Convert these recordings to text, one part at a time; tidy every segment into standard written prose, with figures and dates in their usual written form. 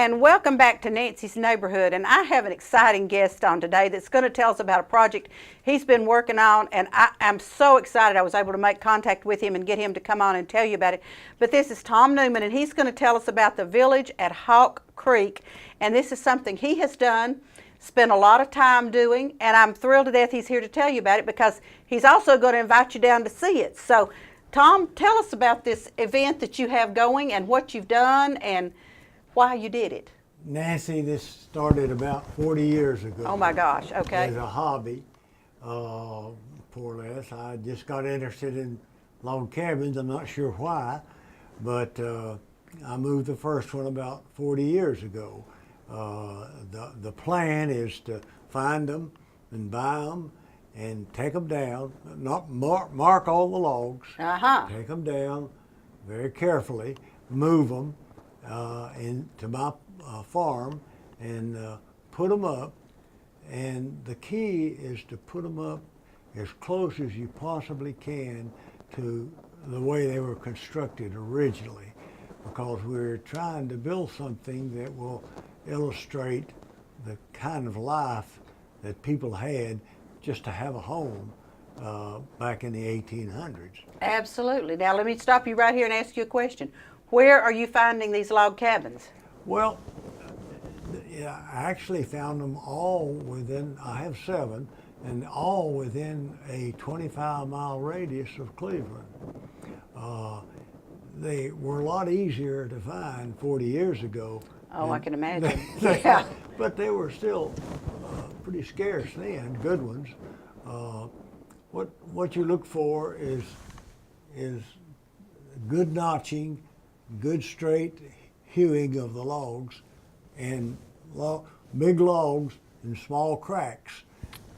And welcome back to Nancy's Neighborhood. And I have an exciting guest on today that's going to tell us about a project he's been working on. And I'm so excited I was able to make contact with him and get him to come on and tell you about it. But this is Tom Newman, and he's going to tell us about the village at Hawk Creek. And this is something he has done, spent a lot of time doing, and I'm thrilled to death he's here to tell you about it because he's also going to invite you down to see it. So, Tom, tell us about this event that you have going and what you've done and why you did it. Nancy, this started about 40 years ago. Oh my gosh, okay. As a hobby, more or less. I just got interested in log cabins. I'm not sure why, but I moved the first one about 40 years ago. The plan is to find them and buy them and take them down, not mark all the logs, take them down very carefully, move them into my farm and put them up. And the key is to put them up as close as you possibly can to the way they were constructed originally, because we're trying to build something that will illustrate the kind of life that people had just to have a home back in the 1800s. Absolutely. Now let me stop you right here and ask you a question. Where are you finding these log cabins? Well, yeah, I actually found them all within, I have 7, and all within a 25-mile radius of Cleveland. They were a lot easier to find 40 years ago. Oh, I can imagine. Yeah. But they were still pretty scarce then, good ones. What you look for is good notching, good straight hewing of the logs, and big logs and small cracks.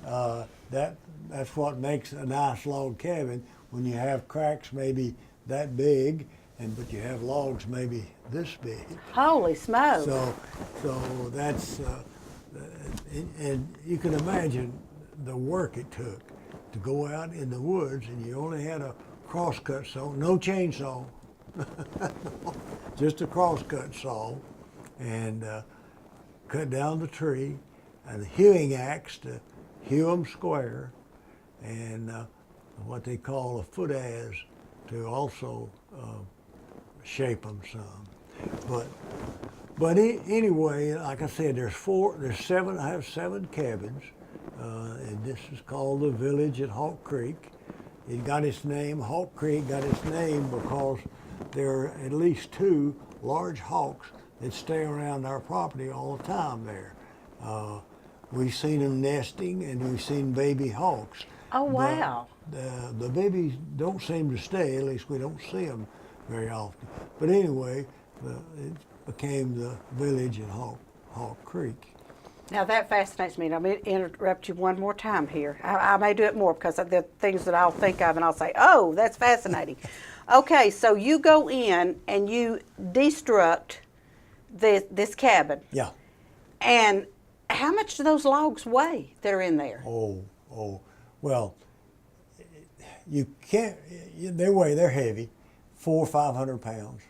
That's what makes a nice log cabin, when you have cracks maybe that big, but you have logs maybe this big. Holy smokes. So that's, and you can imagine the work it took to go out in the woods, and you only had a crosscut saw, no chainsaw, just a crosscut saw, and cut down the tree, and a hewing axe to hew them square, and what they call a foot adze to also shape them some. But anyway, like I said, there's 7. I have 7 cabins, and this is called the Village at Hawk Creek. It got its name. Hawk Creek got its name because there are at least 2 large hawks that stay around our property all the time there. We've seen them nesting, and we've seen baby hawks. Oh, wow. The babies don't seem to stay, at least we don't see them very often. But anyway, it became the Village at Hawk Creek. Now that fascinates me. I'm going to interrupt you one more time here. I may do it more because of the things that I'll think of and I'll say, oh, that's fascinating. Okay, so you go in and you destruct this cabin. Yeah. And how much do those logs weigh that are in there? Well, you can't, they're heavy, 400 or 500 pounds.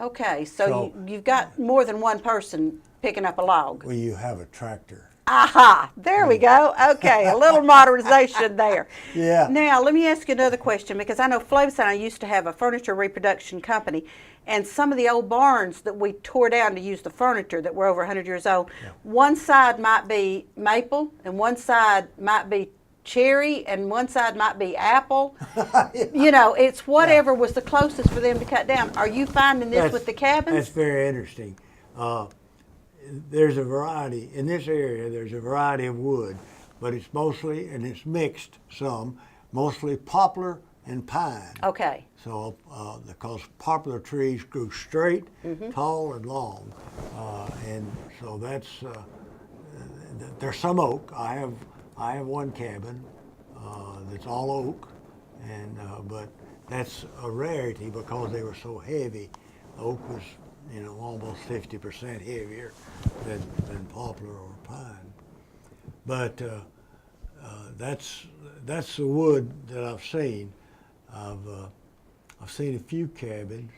Okay, so you've got more than one person picking up a log. Well, you have a tractor. Aha, there we go. Okay, a little modernization there. Yeah. Now, let me ask you another question, because I know Flavis and I used to have a furniture reproduction company, and some of the old barns that we tore down to use the furniture that were over 100 years old, one side might be maple, and one side might be cherry, and one side might be apple. You know, it's whatever was the closest for them to cut down. Are you finding this with the cabins? That's very interesting. There's a variety, in this area, there's a variety of wood, but it's mostly, and it's mixed some, mostly poplar and pine. Okay. So, because poplar trees grew straight, tall, and long. And so that's, there's some oak. I have one cabin that's all oak, and but that's a rarity because they were so heavy. Oak was, almost 50% heavier than poplar or pine. But that's the wood that I've seen. I've seen a few cabins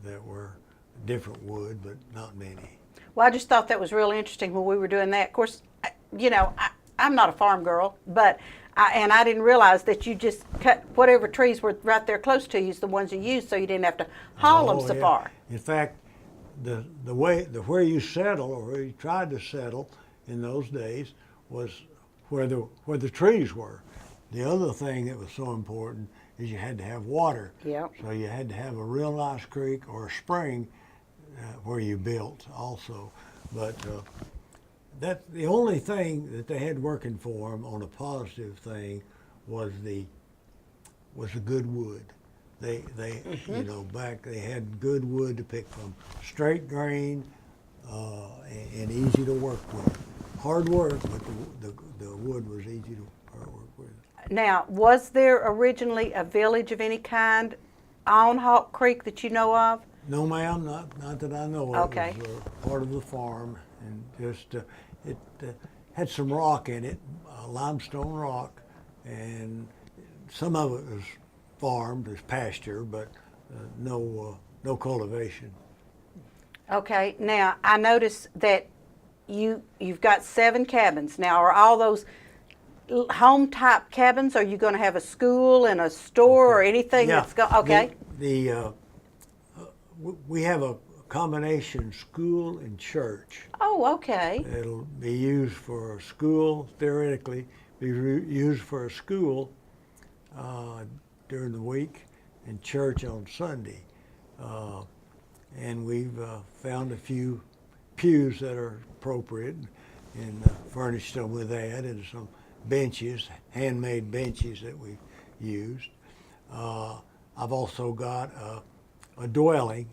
that were different wood, but not many. Well, I just thought that was really interesting when we were doing that. Of course, I'm not a farm girl, but I didn't realize that you just cut whatever trees were right there close to you is the ones you used, so you didn't have to haul them so yeah. far. In fact, the where you settle or where you tried to settle in those days was where the trees were. The other thing that was so important is you had to have water. Yep. So you had to have a real nice creek or a spring where you built also. But that's the only thing that they had working for them on a positive thing was the good wood. They back they had good wood to pick from, straight grain and easy to work with. Hard work, but the wood was easy to work with. Now, was there originally a village of any kind on Hawk Creek that you know of? No, ma'am, not that I know of. Okay. It was part of the farm, and just it had some rock in it, limestone rock, and some of it was farmed as pasture, but no cultivation. Okay, now I noticed that you've got 7 cabins. Now, are all those home type cabins? Are you going to have a school and a store or anything Yeah. that's okay? We have a combination school and church. Oh, okay. It'll be used for a school, theoretically, be used for a school during the week and church on Sunday. And we've found a few pews that are appropriate and furnished them with that, and some benches, handmade benches that we've used. I've also got a dwelling,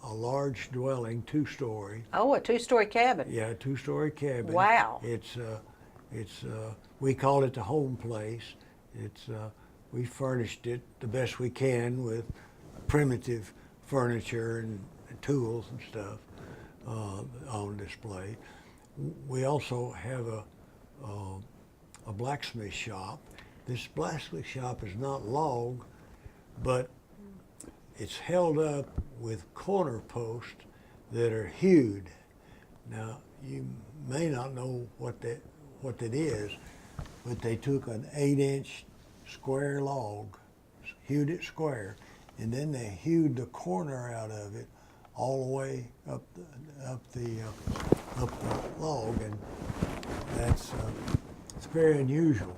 a large dwelling, 2-story. Oh, a 2-story cabin. Yeah, a 2-story cabin. Wow. It's we call it the home place. We furnished it the best we can with primitive furniture and tools and stuff on display. We also have a blacksmith shop. This blacksmith shop is not log, but it's held up with corner posts that are hewed. Now, you may not know what that is, but they took an 8-inch square log, hewed it square, and then they hewed the corner out of it all the way up the log, and that's it's very unusual.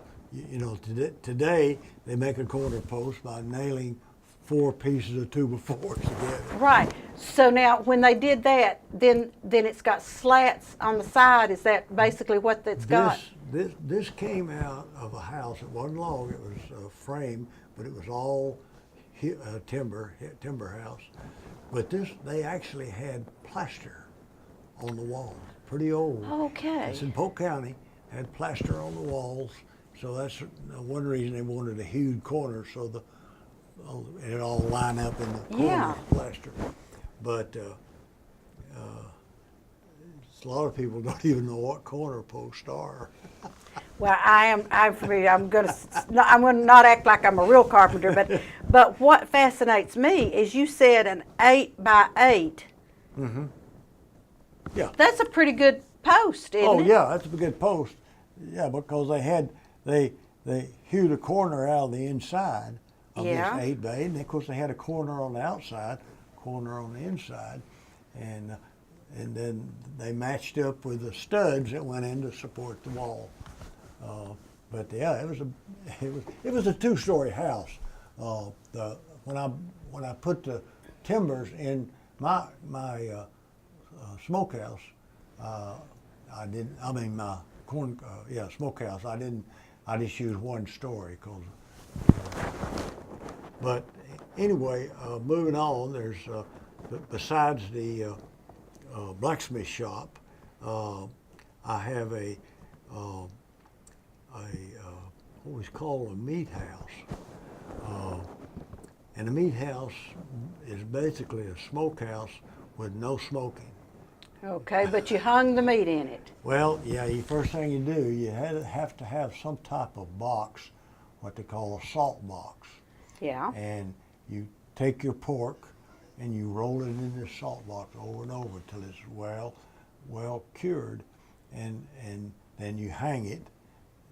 Today they make a corner post by nailing 4 pieces of 2x4s together. Right. So now, when they did that, then it's got slats on the side. Is that basically what it's got? This came out of a house. It wasn't log. It was a frame, but it was all timber house. But they actually had plaster on the walls. Pretty old. Okay. It's in Polk County. Had plaster on the walls. So that's one reason they wanted a hewed corner, so it all line up in the corner Yeah. of plaster. But a lot of people don't even know what corner posts are. Well, I'm going to not act like I'm a real carpenter, but what fascinates me is you said an 8x8. Mm-hmm. Yeah. That's a pretty good post, isn't Oh it? yeah, that's a good post. Yeah, because they hewed a corner out of the inside of Yeah. this 8x8, and of course they had a corner on the outside, corner on the inside, and then they matched up with the studs that went in to support the wall. But yeah, it was a 2-story house. When I put the timbers in my smokehouse, smokehouse. I just used 1 story, but anyway, moving on. There's besides the blacksmith shop, I have what was called a meat house. And a meat house is basically a smokehouse with no smoking. Okay, but you hung the meat in it. Well, yeah, the first thing you do, you have to have some type of box, what they call a salt box. Yeah. And you take your pork and you roll it in this salt box over and over until it's well cured, and then you hang it.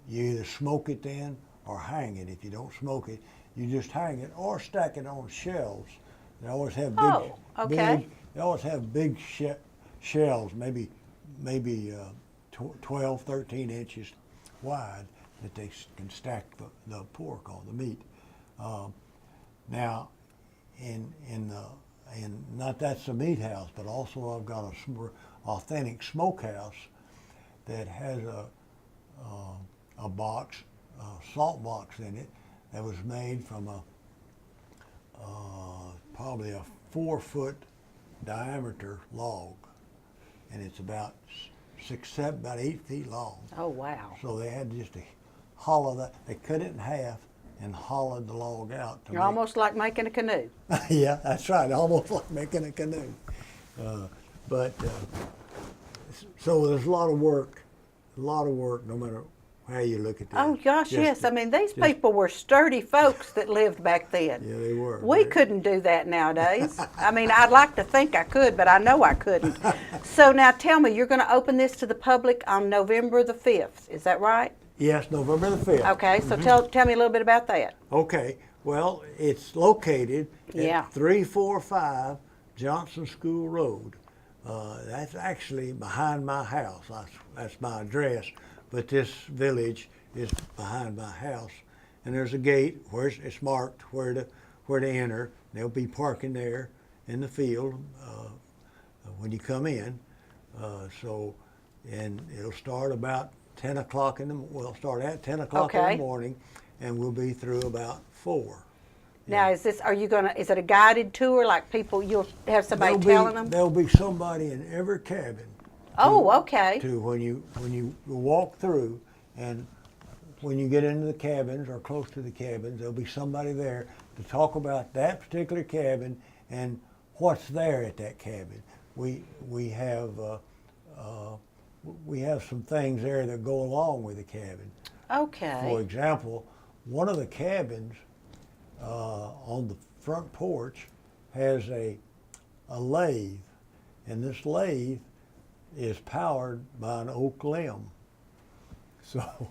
You either smoke it then or hang it. If you don't smoke it, you just hang it or stack it on shelves. They always have big, Oh, okay. they always have big shelves, maybe 12, 13 inches wide, that they can stack the pork on, the meat. Now, in not that's the meat house, but also I've got a authentic smokehouse that has a box, a salt box in it that was made from probably a 4-foot diameter log, and it's about 8 feet long. Oh, wow. So they had just to hollow that. They cut it in half and hollowed the log out. You're almost like making a canoe. Yeah, that's right. Almost like making a canoe. So there's a lot of work, no matter how you look at that. Oh, gosh, yes. I mean, these people were sturdy folks that lived back then. Yeah, they were. We couldn't do that nowadays. I mean, I'd like to think I could, but I know I couldn't. So now tell me, you're going to open this to the public on November the 5th. Is that right? Yes, November the 5th. Okay, so tell me a little bit about that. Okay, well, it's located Yeah. at 345 Johnson School Road. That's actually behind my house. That's my address, but this village is behind my house. And there's a gate where it's marked where to enter. They'll be parking there in the field when you come in. And it'll start about 10 o'clock we'll start at 10 o'clock in Okay. the morning, and we'll be through about 4. Now, is it a guided tour, like you'll have somebody telling them? There'll be somebody in every cabin. Oh, okay. To when you walk through, and when you get into the cabins or close to the cabins, there'll be somebody there to talk about that particular cabin and what's there at that cabin. We have some things there that go along with the cabin. Okay. For example, one of the cabins on the front porch has a lathe, and this lathe is powered by an oak limb. So.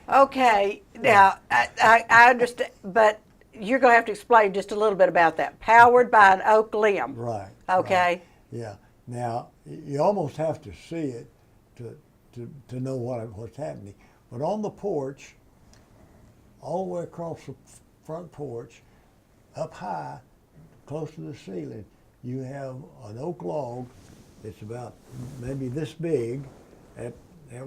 Okay. Now, I understand, but you're going to have to explain just a little bit about that. Powered by an oak limb. Right. Okay. Right. Yeah. Now, you almost have to see it to know what's happening. But on the porch, all the way across the front porch, up high, close to the ceiling, you have an oak log that's about maybe this big at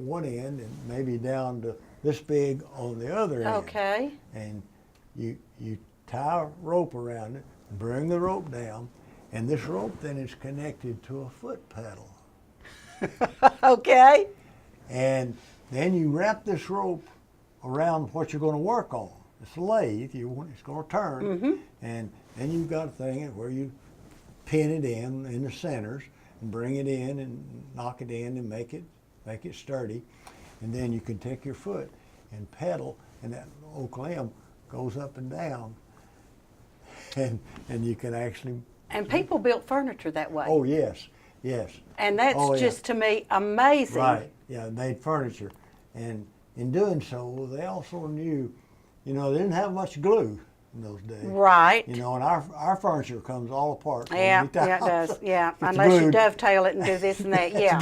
one end, and maybe down to this big on the other end. Okay. And you tie a rope around it, bring the rope down, and this rope then is connected to a foot pedal. Okay. And then you wrap this rope around what you're going to work on. It's a lathe, it's going to turn, and then you've got a thing where you pin it in the centers and bring it in and knock it in and make it sturdy, and then you can take your foot and pedal, and that oak limb goes up and down, and you can actually. And people built furniture that way. Oh yes, yes. And that's Oh, yeah. just to me amazing. Right. Yeah, made furniture, and in doing so, they also knew, they didn't have much glue in those days. Right. And our furniture comes all apart. Yeah, yeah, it does. Yeah, It's unless you glued. dovetail it and do this and that. Yeah.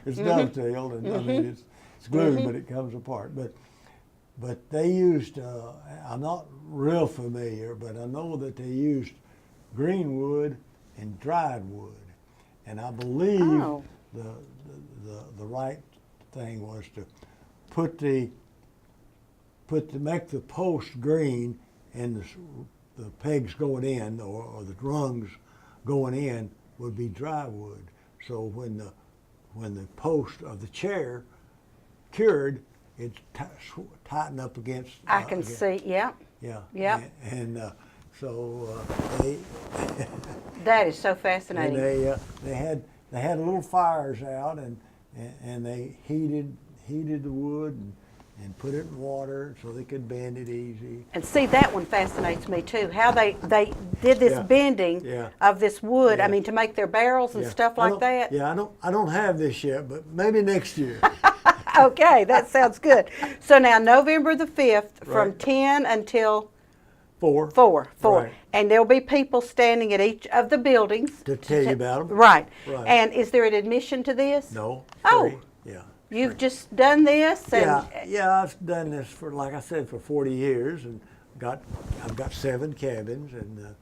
It's dovetailed, and I mean it's glued, but it comes apart. But they used. I'm not real familiar, but I know that they used green wood and dried wood, and I believe Oh. the right thing was to make the post green, and the pegs going in or the rungs going in would be dry wood. So when the post of the chair cured, it tightened up against. I can see. Yeah. Yeah. Yep. And so they. That is so And fascinating. they had little fires out, and they heated the wood, and put it in water so they could bend it easy. And see, that one fascinates me too, how they did this Yeah. bending Yeah. of this wood, I Yeah. mean, to make their barrels and Yeah. stuff I like don't- that. Yeah, I don't have this yet, but maybe next year. Okay, that sounds good. So now November the 5th from Right. 10 until 4. 4. Right. And there'll be people standing at each of the buildings. To tell you about 'em. Right. Right. And is there an admission to this? No. Oh. Free. Yeah. You've just done this and Yeah, I've done this for, like I said, for 40 years, and I've got 7 cabins, and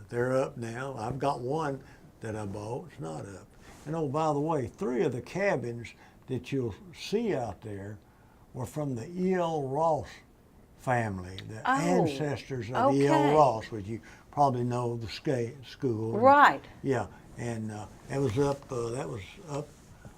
they're up now. I've got one that I bought; it's not up. And oh, by the way, 3 of the cabins that you'll see out there were from the E.L. Ross family, the Oh, ancestors of okay. E.L. Ross, which you probably know the school. Right. Yeah, and that was up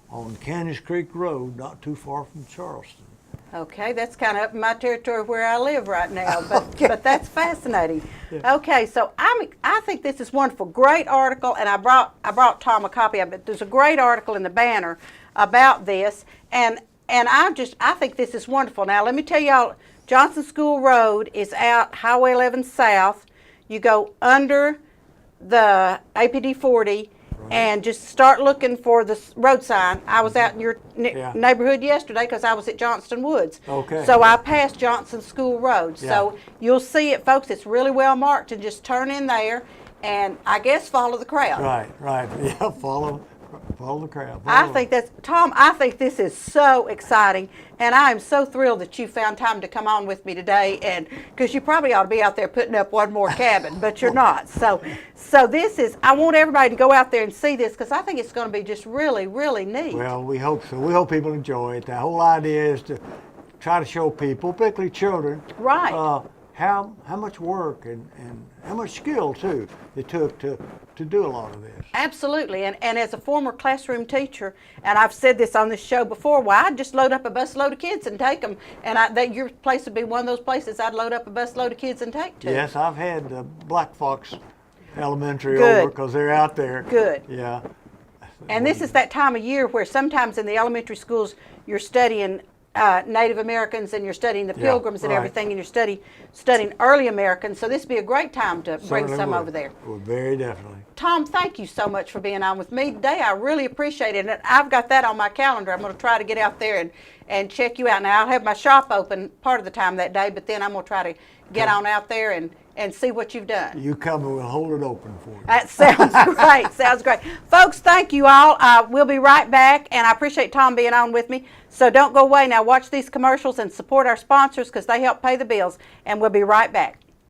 on Cannis Creek Road, not too far from Charleston. Okay, that's kind of up in my territory where I live right now, but Okay. but that's fascinating. Okay, so I think this is wonderful. Great article, and I brought Tom a copy of it. There's a great article in the banner about this, and I think this is wonderful. Now let me tell y'all, Johnson School Road is out Highway 11 South. You go under the APD 40. And just start looking for the road sign. I was out in your Yeah. neighborhood yesterday because I was at Johnston Woods. Okay. So I passed Johnson School Road. So Yeah. you'll see it, folks. It's really well marked, and just turn in there and I guess follow the crowd. Right. Yeah, follow the crowd. I Follow. think that's, Tom, I think this is so exciting, and I am so thrilled that you found time to come on with me today, and because you probably ought to be out there putting up one more cabin, but you're not. So this is, I want everybody to go out there and see this because I think it's going to be just really, really neat. Well, we hope so. We hope people enjoy it. The whole idea is to try to show people, particularly children, Right. how much work and how much skill too it took to do a lot of this. Absolutely, and as a former classroom teacher, and I've said this on this show before, well, I'd just load up a busload of kids and take them, and that your place would be one of those places I'd load up a busload of kids and take to. Yes, I've had Black Fox Elementary Good. over because they're out there. Good. Yeah. And this is that time of year where sometimes in the elementary schools you're studying Native Americans and you're studying the Yeah, Pilgrims and right. everything, and you're studying early Americans, so this would be a great time to bring Certainly some would. over there. Would, very definitely. Tom, thank you so much for being on with me today. I really appreciate it. And I've got that on my calendar. I'm going to try to get out there and check you out. Now, I'll have my shop open part of the time that day, but then I'm going to try to get on out there and see what you've done. You come and we'll hold it open for you. That sounds great. Sounds great. Folks, thank you all. We'll be right back, and I appreciate Tom being on with me. So don't go away. Now watch these commercials and support our sponsors because they help pay the bills, and we'll be right back.